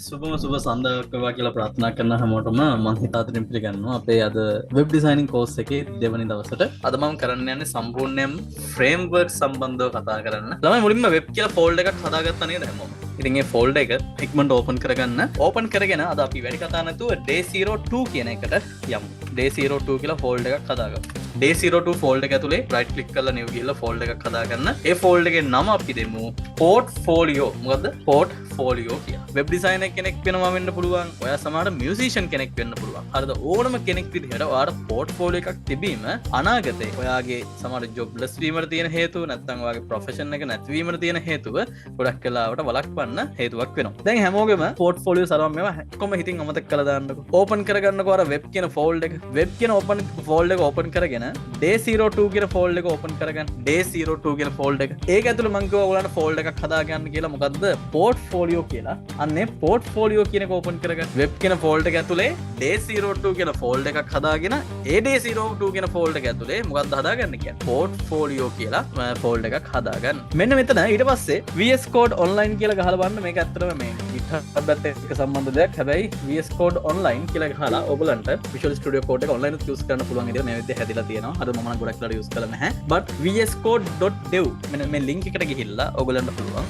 සුබම සුබ සඳකවා කියලා ප්‍රාථනා කරන හැමෝටම මම හිතාතුරින් පිළිගන්නවා අපේ අද වෙබ් ඩිසයිනින් කෝස් එකේ දෙවනි දවසට. අද මම කරන්න යන්නේ සම්පූර්ණයෙන්ම ෆ්‍රේම්වර්ක් සම්බන්ධව කතා කරන්න. ළමයි මුලින්ම වෙබ් කියලා ෆෝල්ඩර් එකක් හදාගත්තා නේද හැමෝම? ඉතින් ඒ ෆෝල්ඩර් එක ඉක්මනට ඕපන් කරගන්න. ඕපන් කරගෙන අද අපි වැඩි කතා නැතුව day 02 කියන එකට යමු. day 02 කියලා ෆෝල්ඩර් එකක් හදාගමු. day 02 ෆෝල්ඩර් එක ඇතුලේ right click කරලා new ගිහලා ෆෝල්ඩර් එකක් හදාගන්න. ඒ ෆෝල්ඩර් එකේ නම අපි දෙමු portfolio. මොකද්ද? portfolio කියලා. වෙබ් ඩිසයිනර් කෙනෙක් වෙනවා වෙන්න පුළුවන්. ඔයා සමහරට මියුසිෂියන් කෙනෙක් වෙන්න පුළුවන්. හරිද? ඕනම කෙනෙක් විදිහට ඔයාට portfolio එකක් තිබීම අනාගතේ ඔයාගේ සමහර ජොබ්ලස් වීමට තියෙන හේතුව නැත්නම් ඔයාගේ ප්‍රොෆෙෂන් එක නැතිවීමට තියෙන හේතුව ගොඩක් වෙලාවට වළක්වන්න හේතුවක් වෙනවා. දැන් හැමෝගෙම portfolio සරවම් මේවා කොහොම හිතින් අමතක කරලා දාන්නකෝ. ඕපන් කරගන්නකෝ අර වෙබ් කියන ෆෝල්ඩර් එක. වෙබ් කියන ඕපන් ෆෝල්ඩර් එක ඕපන් කරගෙන day 02 කියන ෆෝල්ඩර් එක ඕපන් කරගන්න. day 02 කියන ෆෝල්ඩර් එක. ඒක ඇතුළේ මම කිව්වා ඔයාලට ෆෝල්ඩර් එකක් හදාගන්න කියලා. මොකද්ද? portfolio කියලා. අන්නේ portfolio කියන එක ඕපන් කරගන්න. වෙබ් කියන ෆෝල්ඩර් එක ඇතුලේ day 02 කියන ෆෝල්ඩර් එකක් හදාගෙන ඒ day 02 කියන ෆෝල්ඩර් එක ඇතුලේ මොකක්ද හදාගන්න කියන්නේ? portfolio කියලා ෆෝල්ඩර් එකක් හදාගන්න. මෙන්න මෙතන ඊට පස්සේ VS Code online කියලා ගහලා බලන්න. මේක ඇත්තටම මේ GitHub එකත් එක්ක සම්බන්ධ දෙයක්. හැබැයි VS Code online කියලා ගහලා ඔයගලන්ට Visual Studio Code එක online use කරන්න පුළුවන් විදිහට මේ විදිහට හැදිලා තියෙනවා. අද මම නම් ගොඩක් වෙලාවට use කරලා නැහැ. but vscode.dev මෙන්න මේ link එකට ගිහිල්ලා ඔයගලන්ට පුළුවන්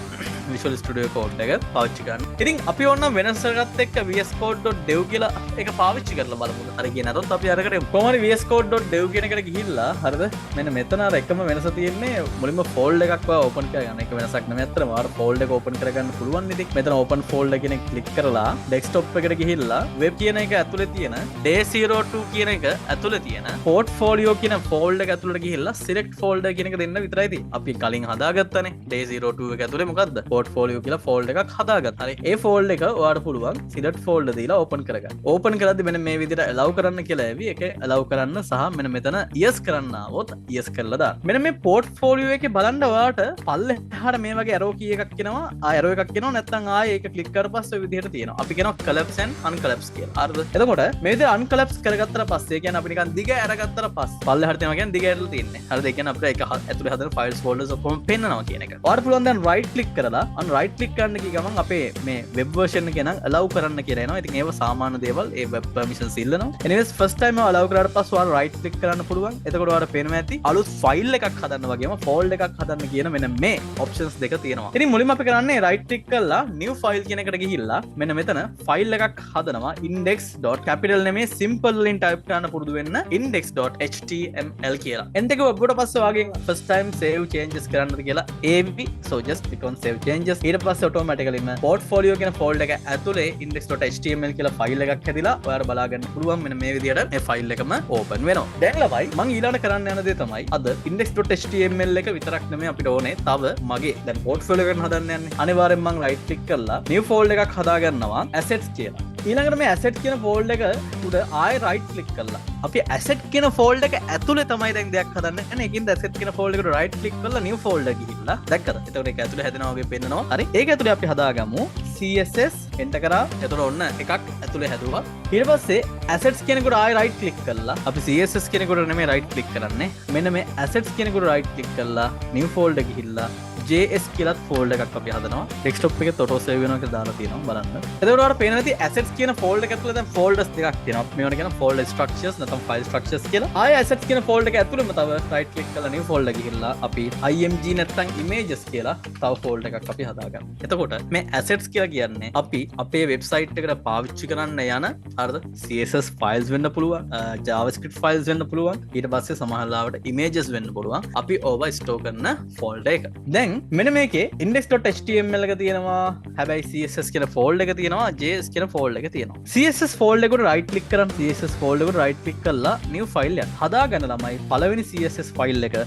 Visual Studio Code එක පාවිච්චි කරන්න. ඉතින් අපි ඕන වෙනසකට එක්ක vscode.dev කියලා එක පාවිච්චි කරලා බලමු. හරි කියන අරොත් අපි අරකට කොහොමද vscode.dev කියන එකට ගිහිල්ලා හරිද? මෙන්න මෙතන අර එකම වෙනස තියෙන්නේ මුලින්ම ෆෝල්ඩර් එකක් වා ඕපන් කරගන්න. ඒක වෙනසක් නෙමෙයි අත්‍තරම. ආර ෆෝල්ඩර් එක ඕපන් කරගන්න පුළුවන් ඉතින්. මෙතන ඕපන් ෆෝල්ඩර් කියන එක ක්ලික් කරලා ඩෙස්ක්ටොප් එකට ගිහිල්ලා වෙබ් කියන එක ඇතුලේ තියෙන day 02 කියන එක ඇතුලේ තියෙන portfolio කියන ෆෝල්ඩර් එක ඇතුලට ගිහිල්ලා select folder කියන එක දෙන්න විතරයි තියෙන්නේ. අපි කලින් හදාගත්තානේ day 02 එක ඇතුලේ මොකද්ද? portfolio කියලා ෆෝල්ඩර් එකක් හදාගත්තා. හරි. ඒ ෆෝල්ඩර් එක ඔයාලට පුළුවන් select folder දීලා ඕපන් කරගන්න. ඕපන් කරද්දි මෙන්න මේ විදිහට allow කරන්න කියලා ඇවි. ඒක allow කරන්න සහ මෙන්න මෙතන yes කරන්න ආවොත් yes කරලා දාන්න. මෙන්න මේ portfolio එකේ බලන්න ඔයාලට පල්ලෙහාට මේ වගේ arrow key එකක් එනවා. arrow එකක් එනවා නැත්නම් ආයේ ඒක ක්ලික් කරලා පස්සේ ඔය විදිහට තියෙනවා. අපි කියනවා collapse and unccollapse කියලා. හරිද? එතකොට මේ විදිහට unccollapse කරගත්තට පස්සේ කියන්නේ අපි නිකන් දිග අරගත්තට පස්සේ පල්ලෙහාට තියෙනවා කියන්නේ දිග ඇරලා තියෙන්නේ. හරිද? ඒ කියන්නේ අපිට ඒක ඇතුලේ හදන files folders ඔක්කොම පෙන්නනවා කියන එක. ඔයාලට පුළුවන් දැන් right click කරලා right click කරන්න ගිය ගමන් අපේ මේ web version එක නම් allow කරන්න කියලා එනවා. ඉතින් ඒව සාමාන්‍ය දේවල් ඒ web permissions ඉල්ලනවා. anyways first time allow කරාට පස්සේ ඔයාලා right click කරන්න පුළුවන්. එතකොට ඔයාලට පේනවා ඇති අලුත් file එකක් හදන්න වගේම folder එකක් හදන්න කියන මෙන්න මේ options දෙක තියෙනවා. ඉතින් මුලින්ම අපි කරන්නේ right click කරලා new file කියන එකට ගිහිල්ලා මෙන්න මෙතන file එකක් හදනවා index.capital නෙමෙයි simple වලින් type කරන්න පුරුදු වෙන්න index.html කියලා. එන්ටර් එක ඔබට පස්සේ ඔයාගෙන් first time save changes කරන්නද කියලා AV so just click on save changes. ඊට පස්සේ automatically portfolio කියන folder එක ඇතුලේ index.html කියලා file එකක් හැදිලා ඔයාලට බලා ගන්න පුළුවන්. මෙන්න මේ විදිහට මේ file එකම open වෙනවා. දැන් ළමයි මම ඊළඟට කරන්න යන දේ තමයි අද index.html එක විතරක් නෙමෙයි අපිට ඕනේ. තව මගේ දැන් portfolio එකක් හදන්න යන්නේ. අනිවාර්යෙන් මම right click කරලා new folder එකක් හදා ගන්නවා assets කියලා. ඊළඟට මේ asset කියන folder එක උඩ ආයෙ right click කරලා අපි asset කියන folder එක ඇතුලේ තමයි දැන් දෙයක් හදන්න යන්නේ. ඒකින්ද asset කියන folder එකට right click කරලා new folder ගිහිල්ලා දැක්කද? එතකොට ඒක ඇතුලේ හැදෙනවා වගේ පෙන්නනවා. හරි. ඒක ඇතුලේ අපි හදාගමු CSS enter කරා. එතකොට ඔන්න එකක් ඇතුලේ හැදුවා. ඊට පස්සේ assets කෙනෙකුට ආයෙ right click කරලා අපි CSS කෙනෙකුට නෙමෙයි right click කරන්නේ. මෙන්න මේ assets කෙනෙකුට right click කරලා new folder ගිහිල්ලා JS කියලාත් ෆෝල්ඩර් එකක් අපි හදනවා. ඩෙස්ක්ටොප් එකේ auto save වෙනවා කියලා දාලා තියෙනවා බලන්න. එතකොට ඔයාලට පේනවා ඇති assets කියන ෆෝල්ඩර් එක ඇතුලේ දැන් folders දෙකක් තියෙනවා. මේවට කියන folder structures නැත්නම් file structures කියලා. ආයෙ assets කියන ෆෝල්ඩර් එක ඇතුලේම තව right click කරලා new folder ගිහිල්ලා අපි img නැත්නම් images කියලා තව ෆෝල්ඩර් එකක් අපි හදාගන්නවා. එතකොට මේ assets කියලා කියන්නේ අපි අපේ වෙබ්සයිට් එකට පාවිච්චි කරන්න යන හරිද CSS files වෙන්න පුළුවන්, JavaScript files වෙන්න පුළුවන්. ඊට පස්සේ සමහර ලාවට images වෙන්න පුළුවන්. අපි ඕවා store කරන ෆෝල්ඩර් එක. දැන් මෙන්න මේකේ index.html එක තියෙනවා. හැබැයි CSS කියන ෆෝල්ඩර් එක තියෙනවා, JS කියන ෆෝල්ඩර් එක තියෙනවා. CSS ෆෝල්ඩර් එකට right click කරන් CSS ෆෝල්ඩර් එකට right click කරලා new file එකක් හදාගන්න ළමයි. පළවෙනි CSS file එක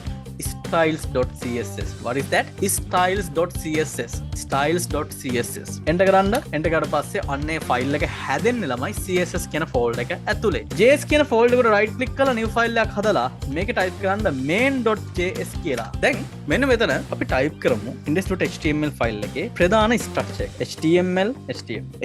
styles.css. What is that? styles.css. styles.css. enter කරන්න. enter කරලා පස්සේ අන්නේ ෆයිල් එක හැදෙන්නේ ළමයි CSS කියන ෆෝල්ඩර් එක ඇතුලේ. JS කියන ෆෝල්ඩර් එකට right click කරලා new file එකක් හදලා මේක type කරන්න main.js කියලා. දැන් මෙන්න මෙතන අපි type කරමු index.html ෆයිල් එකේ ප්‍රධාන structure එක html.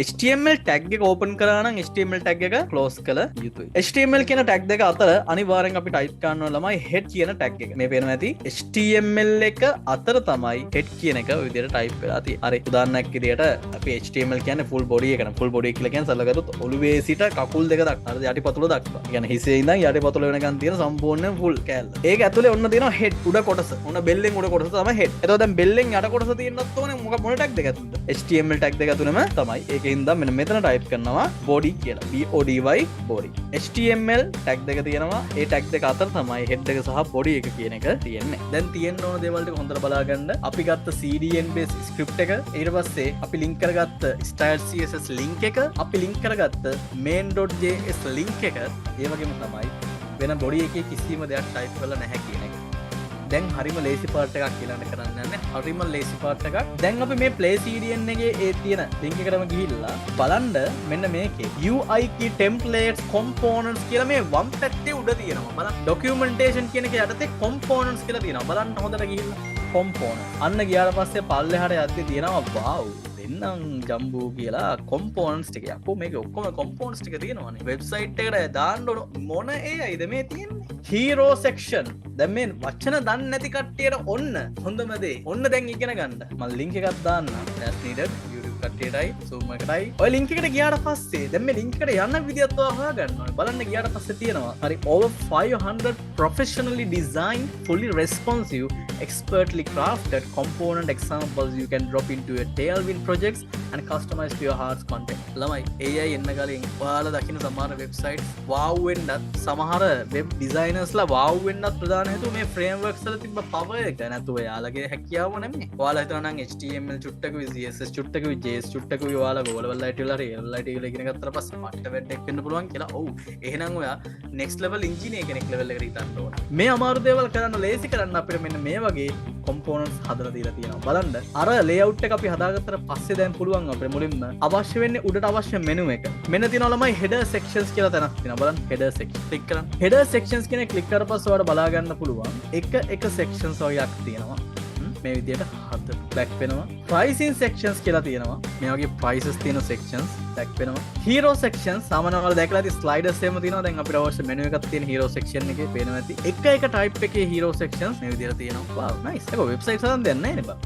html tag එක open කරා නම් html tag එක close කළ යුතුයි. html කියන tag දෙක අතර අනිවාර්යෙන් අපි type කරනවා ළමයි head කියන tag එක. මේ පේනවා ඇති HTML එක අතර තමයි head කියන එක ඔය විදිහට type වෙලා තියෙන්නේ. හරි උදාහරණයක් විදිහට අපි HTML කියන්නේ full body එක නේ. full body කියලා කියන්නේ සලකගත්තොත් ඔළුවේ සිට කකුල් දෙක දක්වා හරි යටිපතුල දක්වා. ඒ කියන්නේ හිසේ ඉඳන් යටිපතුල වෙනකන් තියෙන සම්පූර්ණ full කෑල්ල. ඒක ඇතුලේ ඔන්න තියෙනවා head උඩ කොටස. ඔන්න බෙල්ලෙන් උඩ කොටස තමයි head. එතකොට දැන් බෙල්ලෙන් යට කොටස තියෙන්නත් ඕනේ මොන tag දෙක ඇතුළද? HTML tag දෙක ඇතුළෙම තමයි. ඒකෙන් ඉඳන් මෙන්න මෙතන type කරනවා body කියලා. BODY body. HTML tag දෙක තියෙනවා. ඒ tag දෙක අතර තමයි head එක සහ body එක කියන එක තියෙන්නේ. දැන් තියෙන්න ඕන දේවල් ටික හොඳට බලා ගන්න. අපි ගත්ත CDN base script එක ඊට පස්සේ අපි link කරගත්ත style CSS link එක අපි link කරගත්ත main.js link එක ඒ වගේම තමයි වෙන body එකේ කිසිම දෙයක් type කරලා නැහැ කියන එක. දැන් හරිම ලේසි පාර්ට් එකක් කියලා කරන්න යන්නේ. හරිම ලේසි පාර්ට් එකක්. දැන් අපි මේ play CDN එකේ ඒ තියෙන link එකටම ගිහිල්ලා බලන්න මෙන්න මේකේ UI key templates components කියලා මේ වම් පැත්තේ උඩ තියෙනවා. බලන්න documentation කියන එක යටතේ components කියලා තියෙනවා. බලන්න හොඳට ගිහිල්ලා component. අන්න ගියාට පස්සේ පල්ලෙහාට යද්දි තියෙනවා wow දෙන්නම් ජම්බෝ කියලා කොම්පෝනන්ට්ස් ටික. අපෝ මේක ඔක්කොම කොම්පෝනන්ට්ස් ටික තියෙනවානේ. වෙබ්සයිට් එකට දාන්න ඕන මොන AIද මේ තියෙන්නේ? hero section. දැන් මේ වචන දන්නේ නැති කට්ටියට ඔන්න හොඳම දේ. ඔන්න දැන් ඉගෙන ගන්න. මම link එකක් දාන්න. as needed YouTube කට්ටියටයි Zoom එකටයි. ඔය link එකට ගියාට පස්සේ දැන් මේ link එකට යන්න විදියත් ඔයා හොයාගන්න ඕනේ. බලන්න ගියාට පස්සේ තියෙනවා. හරි over 500 professionally designed fully responsive expertly crafted component examples you can drop into your Tailwind projects and customize to your heart's content. ළමයි AI එන්න කලින් ඔයාලා දකින්න සමහර වෙබ්සයිට්ස් wow වෙන්නත් සමහර වෙබ් ඩිසයිනර්ස්ලා wow වෙන්නත් ප්‍රධාන හේතුව මේ ෆ්‍රේම්වර්ක්ස් වල තිබ්බ පවර් එක නැතුව එයාලගේ හැකියාව නෙමෙයි. ඔයාලා හිතනවා නම් HTML චුට්ටකුයි CSS චුට්ටකුයි JS චුට්ටකුයි ඔයාලා ගෝලවල් IT වල RLIT වල ඉගෙන ගත්තට පස්සේ මට වෙබ් එකක් වෙන්න පුළුවන් කියලා. ඔව් එහෙනම් ඔයා next level engineer කෙනෙක් level එකට හිතන්න ඕන. මේ අමාරු දේවල් කරන්න ලේසි කරන්න අපිට මෙන්න මේ වගේ components හදලා දීලා තියෙනවා. බලන්න අර layout එක අපි හදාගත්තට පස්සේ දැන් පුළුවන් අපිට මුලින්ම අවශ්‍ය වෙන්නේ උඩට අවශ්‍ය menu එක. මෙන්න තියෙනවා ළමයි header sections කියලා තැනක් තියෙනවා. බලන්න header section click කරන්න. header sections කියන click කරලා පස්සේ ඔයාලට බලා ගන්න පුළුවන් එක sections වගේක් තියෙනවා. මේ විදිහට හද back වෙනවා. pricing sections කියලා තියෙනවා. මේ වගේ prices තියෙන sections back වෙනවා. hero sections සාමාන්‍යයෙන් ඔයාලා දැකලා ඇති sliders එහෙම තියෙනවා. දැන් අපිට අවශ්‍ය menu එකක් තියෙන hero section එකේ පේනවා ඇති. එක type එකේ hero sections මේ විදිහට තියෙනවා. wow nice. ඒක website හදන්න දෙයක් නැහැ නේ බා.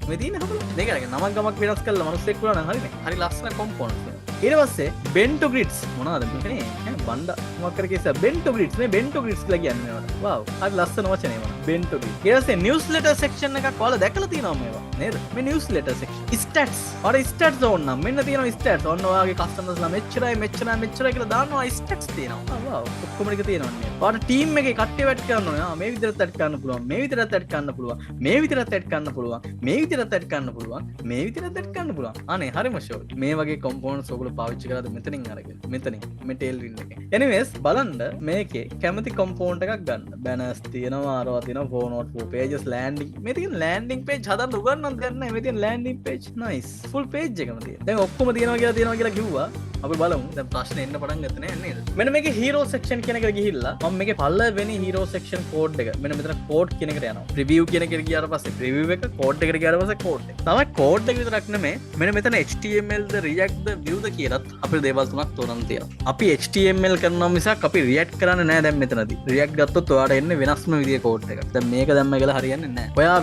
මේ තියෙන හදලා මේක අරගෙන නමක් ගමක් වෙනස් කරලා මිනිස්සෙක් වුණා නම් හරිනේ. හරි ලස්සන components. ඊට පස්සේ bento grids මොනවද මේකනේ? බණ්ඩ මොකක් කර කියස bento grids මේ bento grids කියලා කියන්නේ ඒවට. wow හරි ලස්සන වචනේ මොන bento grids. ඊට පස්සේ newsletter section එකක් ඔයාලා දැකලා තියෙනවා මේවා නේද? මේ newsletter section. stats. අර stats ඕන නම් මෙන්න තියෙනවා stats. ඔන්න ඔයාගේ customers ලා මෙච්චරයි කියලා දානවා stats තියෙනවා. wow ඔක්කොම ටික තියෙනවා නේද? ඔයාලා team එකේ කට්ටිය වැඩ කරන්න ඕනේ. මේ විදිහට ඇඩ් කරන්න පුළුවන්. මේ විදිහට ඇඩ් කරන්න පුළුවන්. මේ විදිහට ඇඩ් කරන්න පුළුවන්. මේ විදිහට ඇඩ් කරන්න පුළුවන්. මේ විදිහට ඇඩ් කරන්න පුළුවන්. අනේ හරිම ෂෝයි. මේ වගේ components ඔයගොල්ලෝ පාවිච්චි කරාද මෙතනින් අරගෙන මෙතනින් මේ Tailwind එකේ. anyways බලන්න මේකේ කැමති component එකක් ගන්න. banners තියෙනවා, අරවා තියෙනවා, for note, for pages, landing. මේ තියෙන landing page හදන්න උගන්වන්න දෙයක් නැහැ. මේ තියෙන landing page nice. full page එකම තියෙනවා. දැන් ඔක්කොම තියෙනවා කියලා කිව්වා. අපි බලමු. දැන් ප්‍රශ්න එන්න පටන් ගත්ත නෑ නේද? මෙන්න මේකේ hero section කියන එකට ගිහිල්ලා මම මේකේ පළවෙනි hero section code එක මෙන්න මෙතන code කියන එකට යනවා. preview කියන එකට ගියාට පස්සේ preview එක code එකට ගියාට පස්සේ code එක. තමයි code එක විතරක් නෙමෙයි. මෙන්න මෙතන HTML ද React ද Vue ද කියලාත් අපිට දේවල් තුනක් තෝරන්න තියෙනවා. අපි HTML කරනවා මිසක් අපි React කරන්නේ නැහැ දැන් මෙතනදී. React ගත්තොත් ඔයාලට එන්නේ වෙනස්ම විදිහේ code එකක්. දැන් මේක දැම්ම කියලා හරියන්නේ නැහැ. ඔයා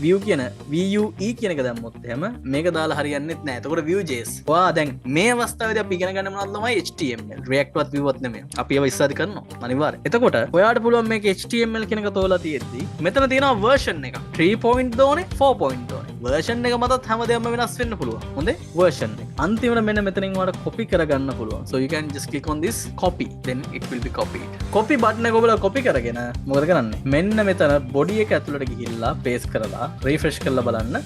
Vue කියන VUE කියන එක දැම්මොත් එහෙම මේක දාලා හරියන්නේත් නැහැ. එතකොට Vue.js. ඔයා දැන් මේ අවස්ථාවේදී අපි ඉගෙන ගන්න මොනවද තමයි HTML. React වත් Vue වත් නෙමෙයි. අපි ඒවා ඉස්සරහට කරනවා. අනිවාර්යයෙන්. එතකොට ඔයාට පුළුවන් මේක HTML කියන එක තෝරලා තියෙද්දි මෙතන තියෙනවා version එක. 3.0 ඕනේ 4.0 ඕනේ. version එක මතත් හැමදේම වෙනස් වෙන්න පුළුවන්. හොඳේ? version එක. අන්තිමට මෙන්න මෙතනින් ඔයාලට copy කරගන්න පුළුවන්. So you can just click on this copy, then it will be copied. copy button එක ඔබලා copy කරගෙන මොකද කරන්නේ? මෙන්න මෙතන body එක ඇතුළට ගිහිල්ලා paste කරලා refresh කරලා බලන්න.